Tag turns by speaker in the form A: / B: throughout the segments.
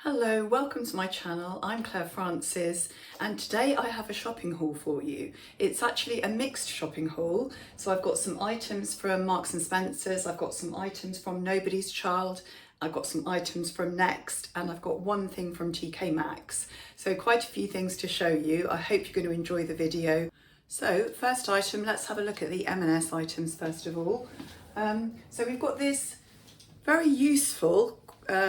A: Hello, welcome to my channel. I'm Claire Francis and today I have a shopping haul for you. It's actually a mixed shopping haul. So I've got some items from Marks and Spencer's, I've got some items from Nobody's Child, I've got some items from Next, and I've got one thing from TKMaxx. So quite a few things to show you. I hope you're going to enjoy the video. So first item, let's have a look at the M&S items first of all. So we've got this very useful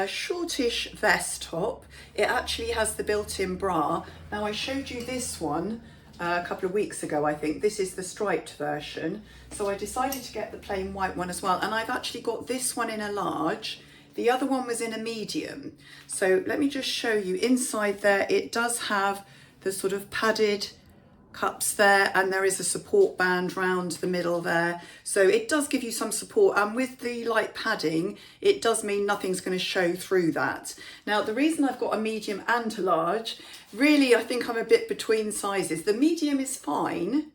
A: shortish vest top. It actually has the built-in bra. Now I showed you this one a couple of weeks ago, I think. This is the striped version. So I decided to get the plain white one as well. And I've actually got this one in a large. The other one was in a medium. So let me just show you inside there. It does have the sort of padded cups there, and there is a support band round the middle there, so it does give you some support, and with the light padding it does mean nothing's going to show through that. Now the reason I've got a medium and a large, really I think I'm a bit between sizes. The medium is fine,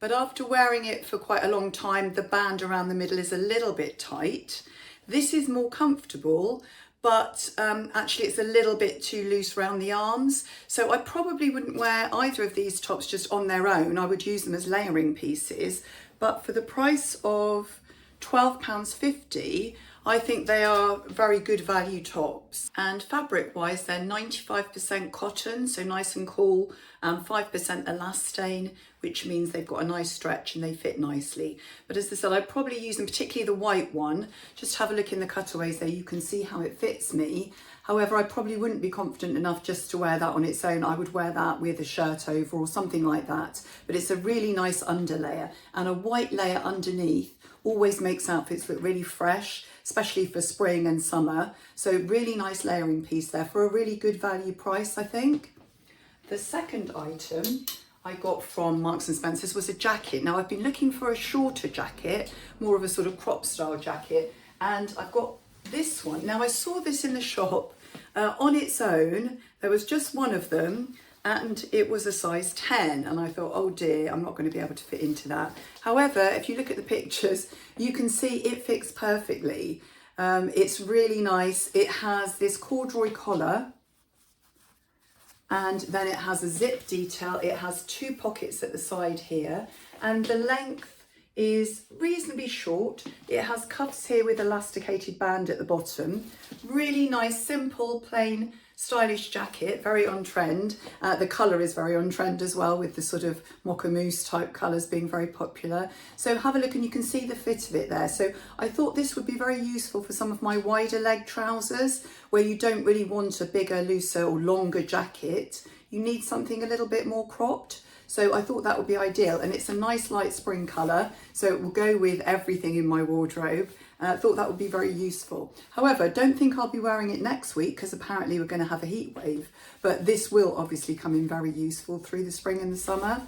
A: but after wearing it for quite a long time the band around the middle is a little bit tight. This is more comfortable, but actually it's a little bit too loose around the arms. So I probably wouldn't wear either of these tops just on their own. I would use them as layering pieces. But for the price of £12.50, I think they are very good value tops. And fabric wise, they're 95% cotton, so nice and cool, and 5% elastane, which means they've got a nice stretch and they fit nicely. But as I said, I'd probably use them, particularly the white one. Just have a look in the cutaways there, you can see how it fits me. However, I probably wouldn't be confident enough just to wear that on its own. I would wear that with a shirt over or something like that. But it's a really nice underlayer, and a white layer underneath always makes outfits look really fresh, especially for spring and summer. So really nice layering piece there for a really good value price, I think. The second item I got from Marks and Spencer's was a jacket. Now I've been looking for a shorter jacket, more of a sort of crop style jacket, and I've got this one. Now I saw this in the shop on its own. There was just one of them and it was a size 10, and I thought, oh dear, I'm not going to be able to fit into that. However, if you look at the pictures, you can see it fits perfectly. It's really nice. It has this corduroy collar, and then it has a zip detail. It has two pockets at the side here, and the length is reasonably short. It has cuffs here with elasticated band at the bottom. Really nice, simple, plain, stylish jacket, very on trend. The colour is very on trend as well, with the sort of mocha mousse type colours being very popular. So have a look and you can see the fit of it there. So I thought this would be very useful for some of my wider leg trousers where you don't really want a bigger, looser or longer jacket. You need something a little bit more cropped. So I thought that would be ideal, and it's a nice light spring colour, so it will go with everything in my wardrobe. I thought that would be very useful. However, don't think I'll be wearing it next week because apparently we're going to have a heat wave, but this will obviously come in very useful through the spring and the summer.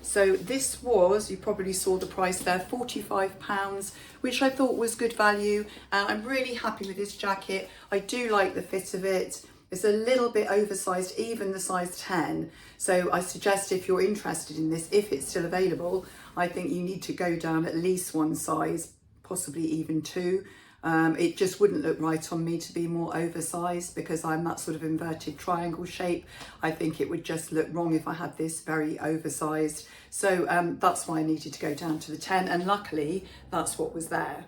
A: So this was, you probably saw the price there, £45, which I thought was good value. I'm really happy with this jacket. I do like the fit of it. It's a little bit oversized, even the size 10. So I suggest if you're interested in this, if it's still available, I think you need to go down at least one size, possibly even two. It just wouldn't look right on me to be more oversized because I'm that sort of inverted triangle shape. I think it would just look wrong if I had this very oversized. So that's why I needed to go down to the 10, and luckily that's what was there.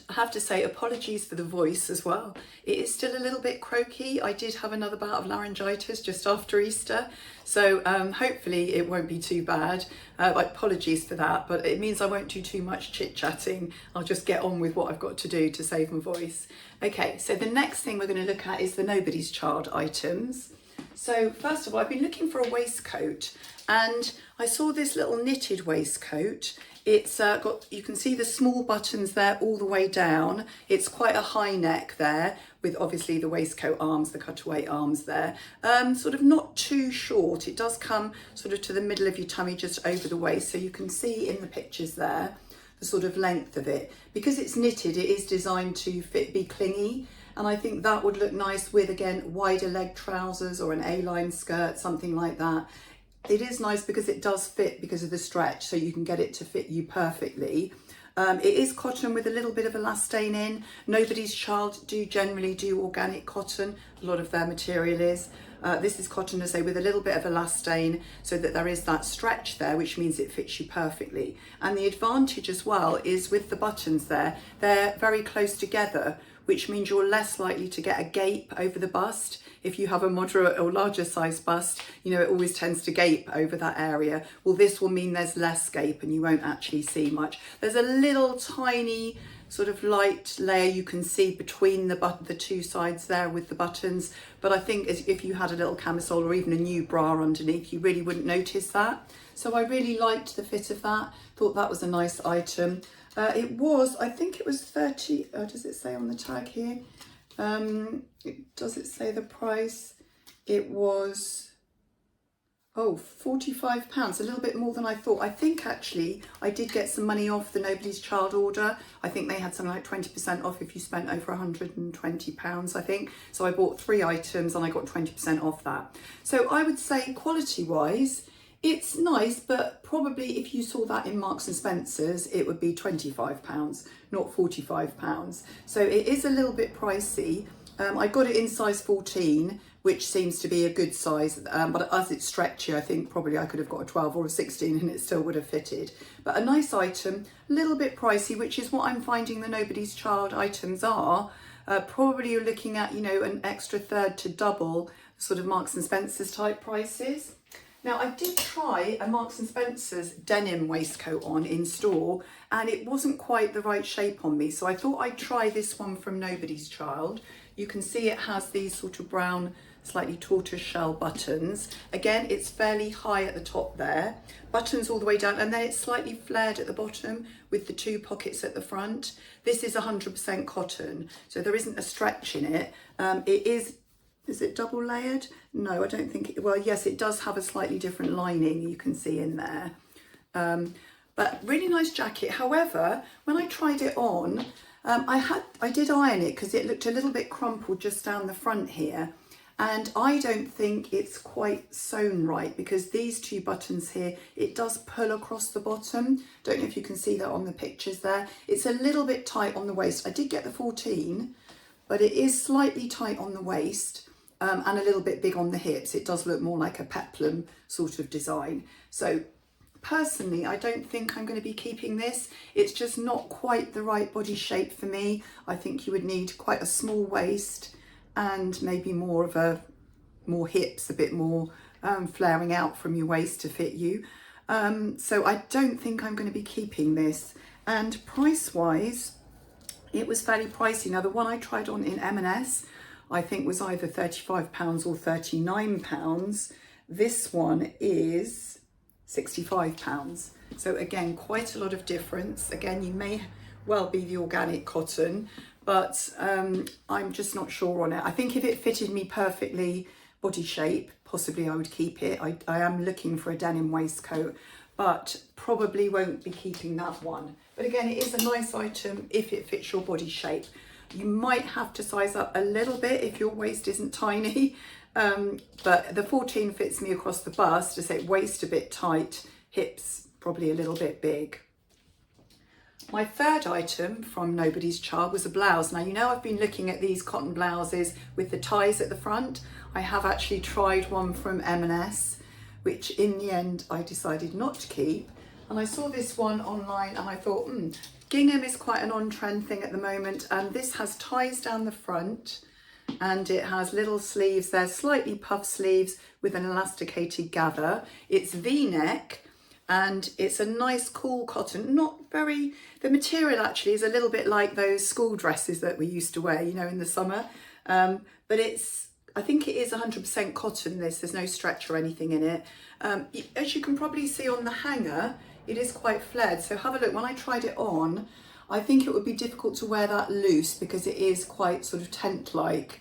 A: I have to say apologies for the voice as well. It is still a little bit croaky. I did have another bout of laryngitis just after Easter, so hopefully it won't be too bad. Apologies for that, but it means I won't do too much chit-chatting. I'll just get on with what I've got to do to save my voice. Okay, so the next thing we're going to look at is the Nobody's Child items. So first of all, I've been looking for a waistcoat, and I saw this little knitted waistcoat. It's got, you can see the small buttons there all the way down. It's quite a high neck there with obviously the waistcoat arms, the cutaway arms there. Sort of not too short. It does come sort of to the middle of your tummy, just over the waist. So you can see in the pictures there the sort of length of it. Because it's knitted, it is designed to be clingy. And I think that would look nice with, again, wider leg trousers or an A-line skirt, something like that. It is nice because it does fit because of the stretch, so you can get it to fit you perfectly. It is cotton with a little bit of elastane in. Nobody's Child do generally do organic cotton. A lot of their material is. This is cotton, as I say, with a little bit of elastane so that there is that stretch there, which means it fits you perfectly. And the advantage as well is with the buttons there, they're very close together, which means you're less likely to get a gape over the bust. If you have a moderate or larger size bust, you know, it always tends to gape over that area. Well, this will mean there's less gape and you won't actually see much. There's a little tiny sort of light layer you can see between the two sides there with the buttons. But I think if you had a little camisole or even a new bra underneath, you really wouldn't notice that. So I really liked the fit of that. Thought that was a nice item. It was, I think it was 30, does it say on the tag here? Does it say the price? It was, £45, a little bit more than I thought. I think actually I did get some money off the Nobody's Child order. I think they had something like 20% off if you spent over £120, I think. So I bought 3 items and I got 20% off that. So I would say quality wise, it's nice, but probably if you saw that in Marks and Spencer's, it would be £25, not £45. So it is a little bit pricey. I got it in size 14, which seems to be a good size, but as it's stretchy, I think probably I could have got a 12 or a 16 and it still would have fitted. But a nice item, a little bit pricey, which is what I'm finding the Nobody's Child items are. Probably you're looking at, you know, an extra third to double sort of Marks and Spencer's type prices. Now, I did try a Marks and Spencer's denim waistcoat on in store and it wasn't quite the right shape on me. So I thought I'd try this one from Nobody's Child. You can see it has these sort of brown, slightly tortoise shell buttons. Again, it's fairly high at the top there, buttons all the way down, and then it's slightly flared at the bottom with the 2 pockets at the front. This is 100% cotton, so there isn't a stretch in it. Is it double layered? No, I don't think it, well, yes, it does have a slightly different lining you can see in there. But really nice jacket. However, when I tried it on, I did iron it because it looked a little bit crumpled just down the front here. And I don't think it's quite sewn right because these 2 buttons here, it does pull across the bottom. Don't know if you can see that on the pictures there. It's a little bit tight on the waist. I did get the 14, but it is slightly tight on the waist. And a little bit big on the hips. It does look more like a peplum sort of design. So personally, I don't think I'm going to be keeping this. It's just not quite the right body shape for me. I think you would need quite a small waist and maybe more hips, a bit more flaring out from your waist to fit you. So I don't think I'm going to be keeping this. And price wise, it was fairly pricey. Now the one I tried on in M&S, I think was either £35 or £39. This one is £65. So again, quite a lot of difference. Again, you may well be the organic cotton, but I'm just not sure on it. I think if it fitted me perfectly, body shape, possibly I would keep it. I am looking for a denim waistcoat, but probably won't be keeping that one. But again, it is a nice item if it fits your body shape. You might have to size up a little bit if your waist isn't tiny, but the 14 fits me across the bust, to say waist a bit tight, hips probably a little bit big. My third item from Nobody's Child was a blouse. Now, you know, I've been looking at these cotton blouses with the ties at the front. I have actually tried one from M&S, which in the end I decided not to keep. And I saw this one online and I thought, Gingham is quite an on-trend thing at the moment, and this has ties down the front and it has little sleeves. They're slightly puff sleeves with an elasticated gather. It's V-neck and it's a nice cool cotton, the material actually is a little bit like those school dresses that we used to wear, you know, in the summer. But I think it is 100% cotton, there's no stretch or anything in it. As you can probably see on the hanger, it is quite flared, so have a look. When I tried it on, I think it would be difficult to wear that loose because it is quite sort of tent-like.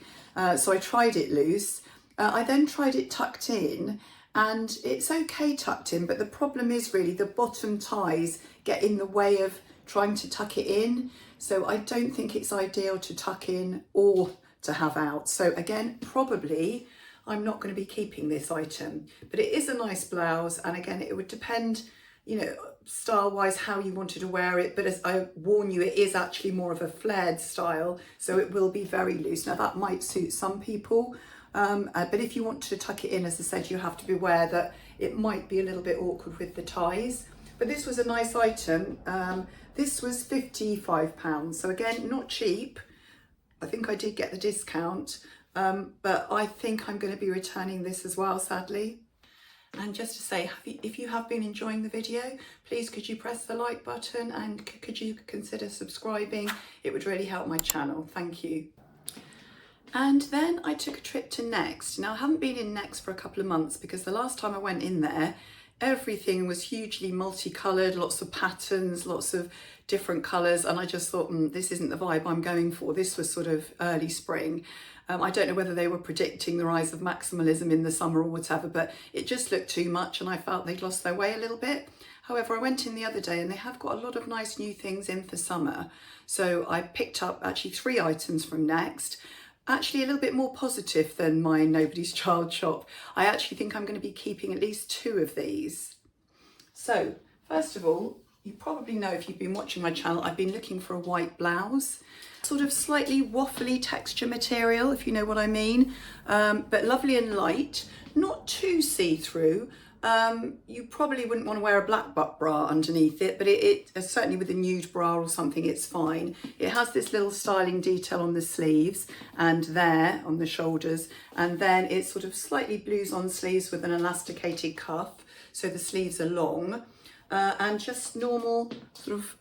A: So I tried it loose. I then tried it tucked in, and it's okay tucked in, but the problem is really the bottom ties get in the way of trying to tuck it in. So I don't think it's ideal to tuck in or to have out. So again, probably I'm not going to be keeping this item, but it is a nice blouse. And again, it would depend, you know, style wise how you wanted to wear it, but as I warn you, it is actually more of a flared style, so it will be very loose. Now that might suit some people, but if you want to tuck it in, as I said, you have to be aware that it might be a little bit awkward with the ties. But this was a nice item. This was £55, so again, not cheap. I think I did get the discount, but I think I'm going to be returning this as well, sadly. And just to say, if you have been enjoying the video, please could you press the like button and could you consider subscribing? It would really help my channel. Thank you. And then I took a trip to Next. Now I haven't been in Next for a couple of months because the last time I went in there, everything was hugely multicoloured, lots of patterns, lots of different colours, and I just thought, this isn't the vibe I'm going for. This was sort of early spring. I don't know whether they were predicting the rise of maximalism in the summer or whatever, but it just looked too much and I felt they'd lost their way a little bit. However, I went in the other day and they have got a lot of nice new things in for summer. So I picked up actually 3 items from Next. Actually a little bit more positive than my Nobody's Child shop. I actually think I'm going to be keeping at least 2 of these. So first of all, you probably know if you've been watching my channel, I've been looking for a white blouse. Sort of slightly waffly texture material, if you know what I mean, but lovely and light, not too see-through. You probably wouldn't want to wear a black butt bra underneath it, but it certainly with a nude bra or something, it's fine. It has this little styling detail on the sleeves and there on the shoulders, and then it's sort of slightly blues on sleeves with an elasticated cuff, so the sleeves are long, and just normal sort of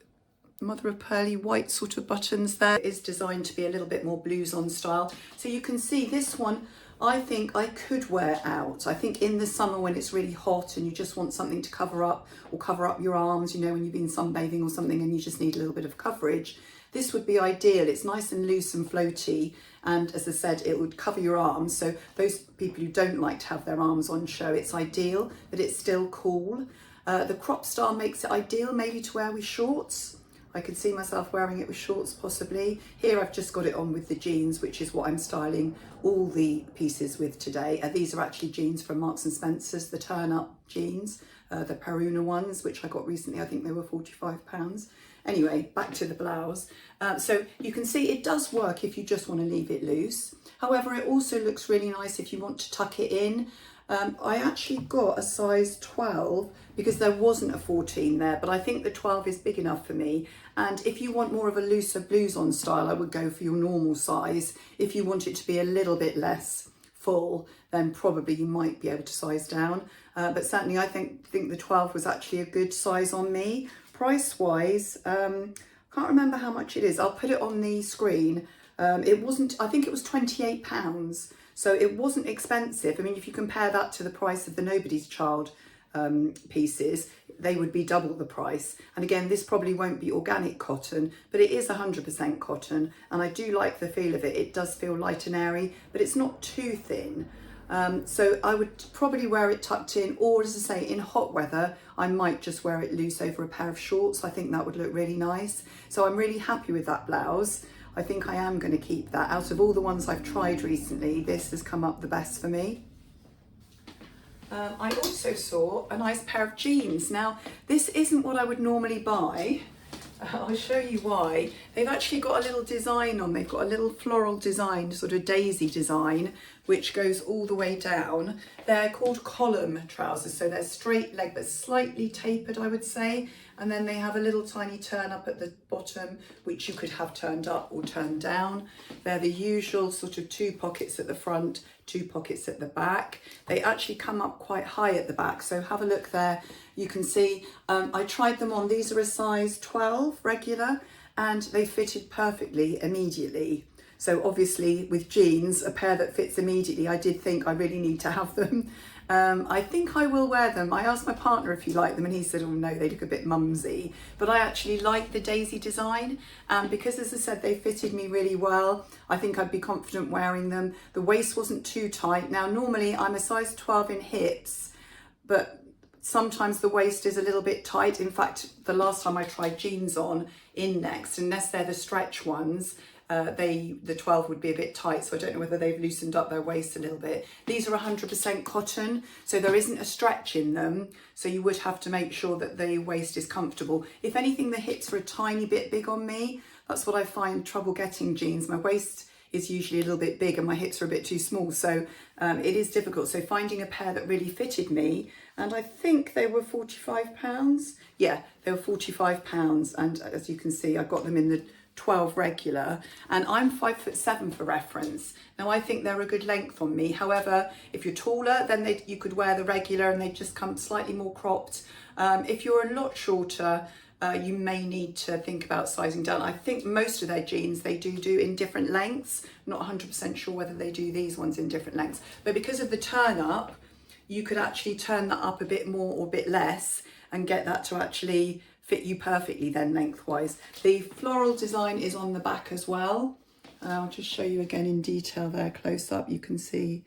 A: mother of pearly white sort of buttons there. It is designed to be a little bit more blues on style. So you can see this one, I think I could wear out. I think in the summer when it's really hot and you just want something to cover up or cover up your arms, you know, when you've been sunbathing or something and you just need a little bit of coverage, this would be ideal. It's nice and loose and floaty. And as I said, it would cover your arms. So those people who don't like to have their arms on show, it's ideal, but it's still cool. The crop style makes it ideal maybe to wear with shorts. I could see myself wearing it with shorts possibly. Here I've just got it on with the jeans, which is what I'm styling all the pieces with today. These are actually jeans from Marks and Spencer's, the turn-up jeans, the Peruna ones, which I got recently. I think they were £45. Anyway, back to the blouse. So you can see it does work if you just want to leave it loose. However, it also looks really nice if you want to tuck it in. I actually got a size 12 because there wasn't a 14 there, but I think the 12 is big enough for me. And if you want more of a looser blues on style, I would go for your normal size. If you want it to be a little bit less full, then probably you might be able to size down. But certainly I think the 12 was actually a good size on me. Price wise, can't remember how much it is. I'll put it on the screen. It wasn't, I think it was £28. So it wasn't expensive. I mean, if you compare that to the price of the Nobody's Child pieces, they would be double the price. And again, this probably won't be organic cotton, but it is 100% cotton. And I do like the feel of it. It does feel light and airy, but it's not too thin. So I would probably wear it tucked in, or as I say, in hot weather, I might just wear it loose over a pair of shorts. I think that would look really nice. So I'm really happy with that blouse. I think I am going to keep that. Out of all the ones I've tried recently, this has come up the best for me. I also saw a nice pair of jeans. Now, this isn't what I would normally buy. I'll show you why. They've actually got a little design on. They've got a little floral design, sort of daisy design, which goes all the way down. They're called column trousers, so they're straight leg but slightly tapered, I would say. And then they have a little tiny turn up at the bottom, which you could have turned up or turned down. They're the usual sort of 2 pockets at the front, 2 pockets at the back. They actually come up quite high at the back, so have a look there. You can see I tried them on. These are a size 12 regular and they fitted perfectly immediately. So obviously with jeans, a pair that fits immediately, I did think I really need to have them. I think I will wear them. I asked my partner if he liked them and he said, oh no, they look a bit mumsy. But I actually like the daisy design, and because as I said, they fitted me really well, I think I'd be confident wearing them. The waist wasn't too tight. Now normally I'm a size 12 in hips, but sometimes the waist is a little bit tight. In fact, the last time I tried jeans on in Next, unless they're the stretch ones, the 12 would be a bit tight, so I don't know whether they've loosened up their waist a little bit. These are 100% cotton, so there isn't a stretch in them, so you would have to make sure that the waist is comfortable. If anything, the hips are a tiny bit big on me. That's what I find trouble getting jeans. My waist is usually a little bit big and my hips are a bit too small, so it is difficult. So finding a pair that really fitted me, and I think they were £45. Yeah, they were £45, and as you can see, I got them in the 12 regular, and I'm 5'7" for reference. Now I think they're a good length on me. However, if you're taller, then you could wear the regular and they just come slightly more cropped. If you're a lot shorter, you may need to think about sizing down. I think most of their jeans they do in different lengths. I'm not 100% sure whether they do these ones in different lengths, but because of the turn up, you could actually turn that up a bit more or a bit less and get that to actually fit you perfectly then lengthwise. The floral design is on the back as well. I'll just show you again in detail there, close up. You can see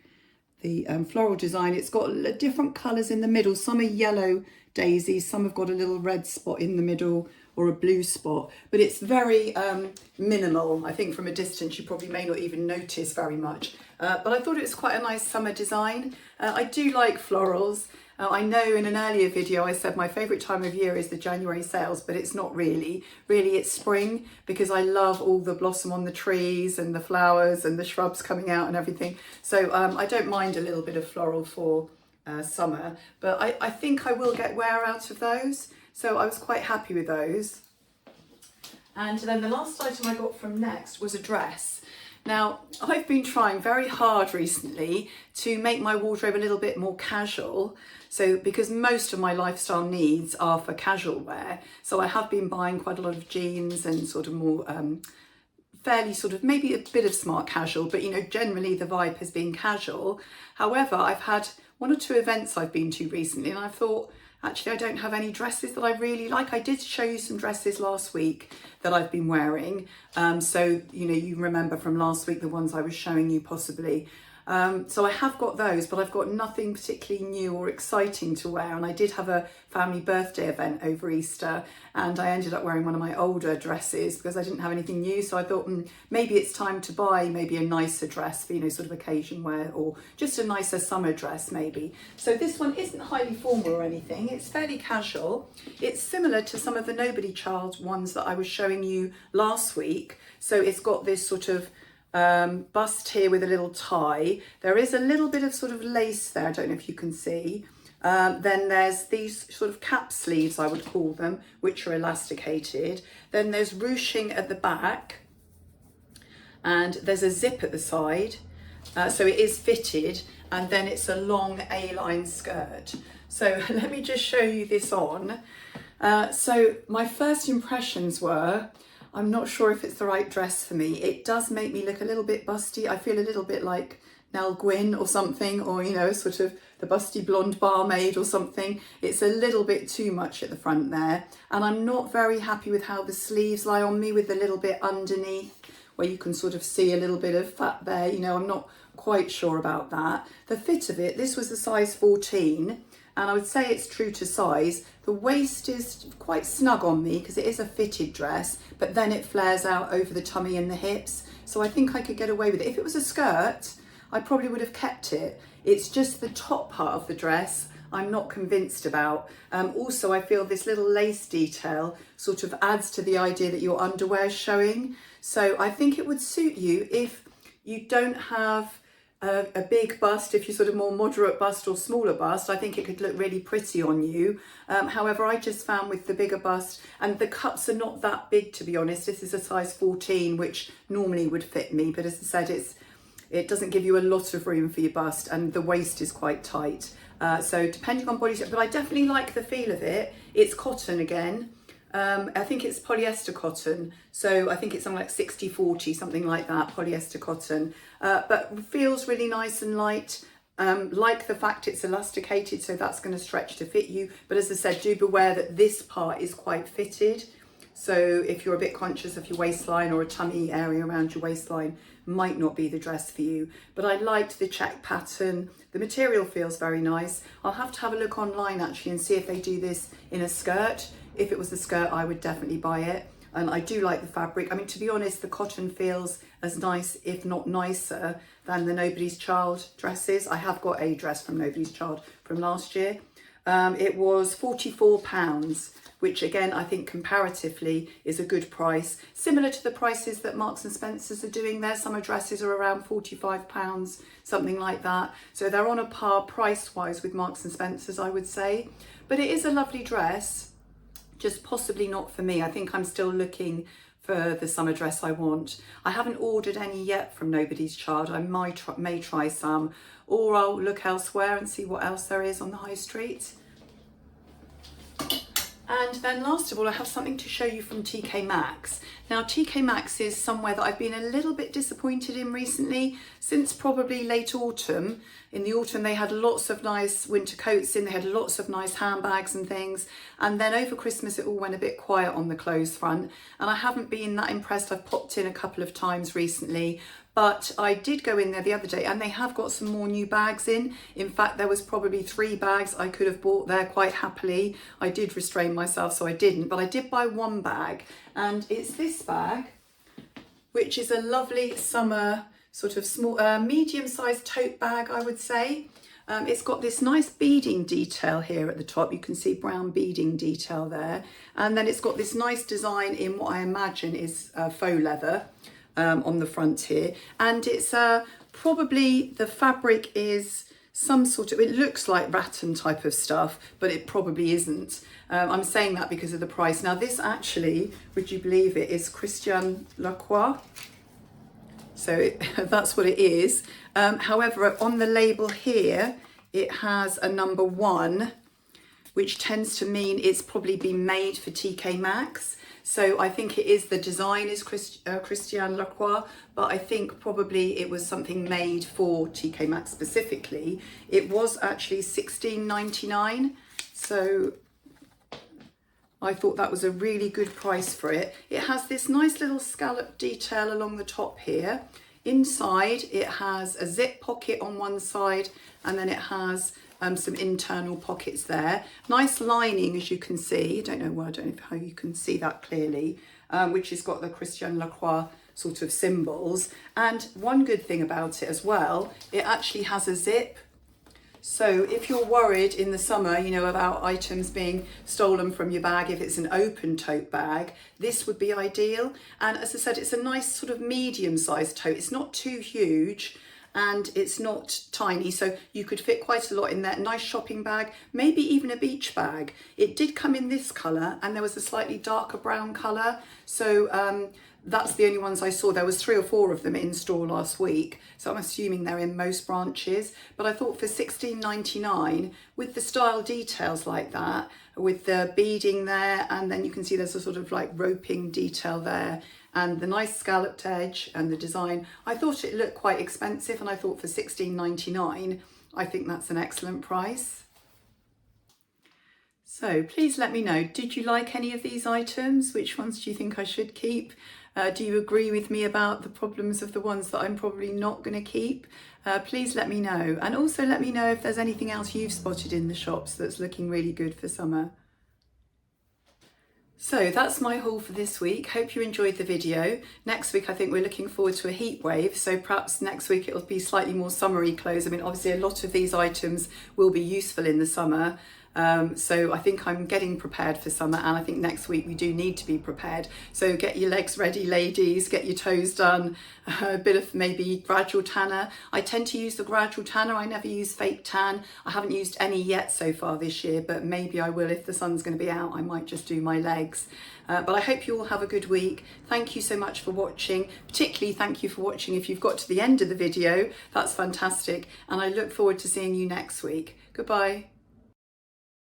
A: the floral design. It's got different colours in the middle. Some are yellow daisies, some have got a little red spot in the middle or a blue spot, but it's very minimal. I think from a distance you probably may not even notice very much, but I thought it was quite a nice summer design. I do like florals. I know in an earlier video I said my favourite time of year is the January sales, but it's not really. Really it's spring, because I love all the blossom on the trees and the flowers and the shrubs coming out and everything. So I don't mind a little bit of floral for summer, but I think I will get wear out of those. So I was quite happy with those. And then the last item I got from Next was a dress. Now, I've been trying very hard recently to make my wardrobe a little bit more casual. So because most of my lifestyle needs are for casual wear, so I have been buying quite a lot of jeans and sort of more fairly sort of maybe a bit of smart casual, but you know, generally the vibe has been casual. However, I've had one or two events I've been to recently and I thought, actually, I don't have any dresses that I really like. I did show you some dresses last week that I've been wearing. So, you know, you remember from last week, the ones I was showing you possibly. So I have got those, but I've got nothing particularly new or exciting to wear. And I did have a family birthday event over Easter and I ended up wearing one of my older dresses because I didn't have anything new. So I thought maybe it's time to buy maybe a nicer dress for, you know, sort of occasion wear, or just a nicer summer dress maybe. So this one isn't highly formal or anything. It's fairly casual. It's similar to some of the Nobody Child ones that I was showing you last week. So it's got this sort of bust here with a little tie. There is a little bit of sort of lace there, I don't know if you can see. Then there's these sort of cap sleeves, I would call them, which are elasticated. Then there's ruching at the back and there's a zip at the side. So it is fitted, and then it's a long A-line skirt. So let me just show you this on. So my first impressions were, I'm not sure if it's the right dress for me. It does make me look a little bit busty. I feel a little bit like Nell Gwyn or something, or, you know, sort of the busty blonde barmaid or something. It's a little bit too much at the front there. And I'm not very happy with how the sleeves lie on me with the little bit underneath where you can sort of see a little bit of fat there. You know, I'm not quite sure about that. The fit of it, this was a size 14. And I would say it's true to size. The waist is quite snug on me because it is a fitted dress, but then it flares out over the tummy and the hips. So I think I could get away with it. If it was a skirt, I probably would have kept it. It's just the top part of the dress I'm not convinced about. Also, I feel this little lace detail sort of adds to the idea that your underwear is showing. So I think it would suit you if you don't have a big bust. If you're sort of more moderate bust or smaller bust, I think it could look really pretty on you. However, I just found with the bigger bust, and the cups are not that big, to be honest. This is a size 14, which normally would fit me, but as I said, it doesn't give you a lot of room for your bust, and the waist is quite tight. So depending on body shape, but I definitely like the feel of it. It's cotton again. I think it's polyester cotton, so I think it's something like 60-40, something like that, polyester cotton, but feels really nice and light. Like the fact it's elasticated, so that's going to stretch to fit you, but as I said, do beware that this part is quite fitted. So if you're a bit conscious of your waistline or a tummy area around your waistline, might not be the dress for you. But I liked the check pattern. The material feels very nice. I'll have to have a look online actually and see if they do this in a skirt. If it was a skirt, I would definitely buy it. and I do like the fabric. I mean, to be honest, the cotton feels as nice, if not nicer, than the Nobody's Child dresses. I have got a dress from Nobody's Child from last year. It was £44, which again, I think comparatively is a good price. Similar to the prices that Marks and Spencer's are doing. Their summer dresses are around £45, something like that. So they're on a par price-wise with Marks and Spencer's, I would say. But it is a lovely dress, just possibly not for me. I think I'm still looking for the summer dress I want. I haven't ordered any yet from Nobody's Child. I may try some, or I'll look elsewhere and see what else there is on the high street. And then last of all, I have something to show you from TKMaxx. Now, TKMaxx is somewhere that I've been a little bit disappointed in recently, since probably late autumn. In the autumn, they had lots of nice winter coats in, they had lots of nice handbags and things. And then over Christmas, it all went a bit quiet on the clothes front. And I haven't been that impressed. I've popped in a couple of times recently, but I did go in there the other day and they have got some more new bags in. In fact, there was probably 3 bags I could have bought there quite happily. I did restrain myself, so I didn't, but I did buy 1 bag, and it's this bag, which is a lovely summer sort of small, medium-sized tote bag, I would say. It's got this nice beading detail here at the top. You can see brown beading detail there. And then it's got this nice design in what I imagine is faux leather. On the front here, and it's probably, the fabric is some sort of, it looks like rattan type of stuff, but it probably isn't. I'm saying that because of the price. Now this actually, would you believe it, is Christian Lacroix, so that's what it is. However, on the label here it has a number 1, which tends to mean it's probably been made for TKMaxx. So I think it is, the design is Christian Lacroix, but I think probably it was something made for TKMaxx specifically. It was actually £16.99, so I thought that was a really good price for it. It has this nice little scallop detail along the top here. Inside it has a zip pocket on one side, and then it has some internal pockets there. Nice lining, as you can see. I don't know how you can see that clearly, which has got the Christian Lacroix sort of symbols. And one good thing about it as well, it actually has a zip. So if you're worried in the summer, you know, about items being stolen from your bag, if it's an open tote bag, this would be ideal. And as I said, it's a nice sort of medium-sized tote. It's not too huge, and it's not tiny, so you could fit quite a lot in there. Nice shopping bag, maybe even a beach bag. It did come in this colour, and there was a slightly darker brown colour, so that's the only ones I saw. There was 3 or 4 of them in store last week, so I'm assuming they're in most branches. But I thought for £16.99, with the style details like that, with the beading there, and then you can see there's a sort of like roping detail there, and the nice scalloped edge and the design, I thought it looked quite expensive, and I thought for £16.99, I think that's an excellent price. So please let me know, did you like any of these items? Which ones do you think I should keep? Do you agree with me about the problems of the ones that I'm probably not going to keep? Please let me know, and also let me know if there's anything else you've spotted in the shops that's looking really good for summer. So that's my haul for this week. Hope you enjoyed the video. Next week I think we're looking forward to a heat wave, so perhaps next week it'll be slightly more summery clothes. I mean, obviously a lot of these items will be useful in the summer. So I think I'm getting prepared for summer, and I think next week we do need to be prepared. So get your legs ready, ladies, get your toes done, a bit of maybe gradual tanner. I tend to use the gradual tanner. I never use fake tan. I haven't used any yet so far this year, but maybe I will. If the sun's going to be out, I might just do my legs. But I hope you all have a good week. Thank you so much for watching. Particularly thank you for watching if you've got to the end of the video. That's fantastic. And I look forward to seeing you next week. Goodbye.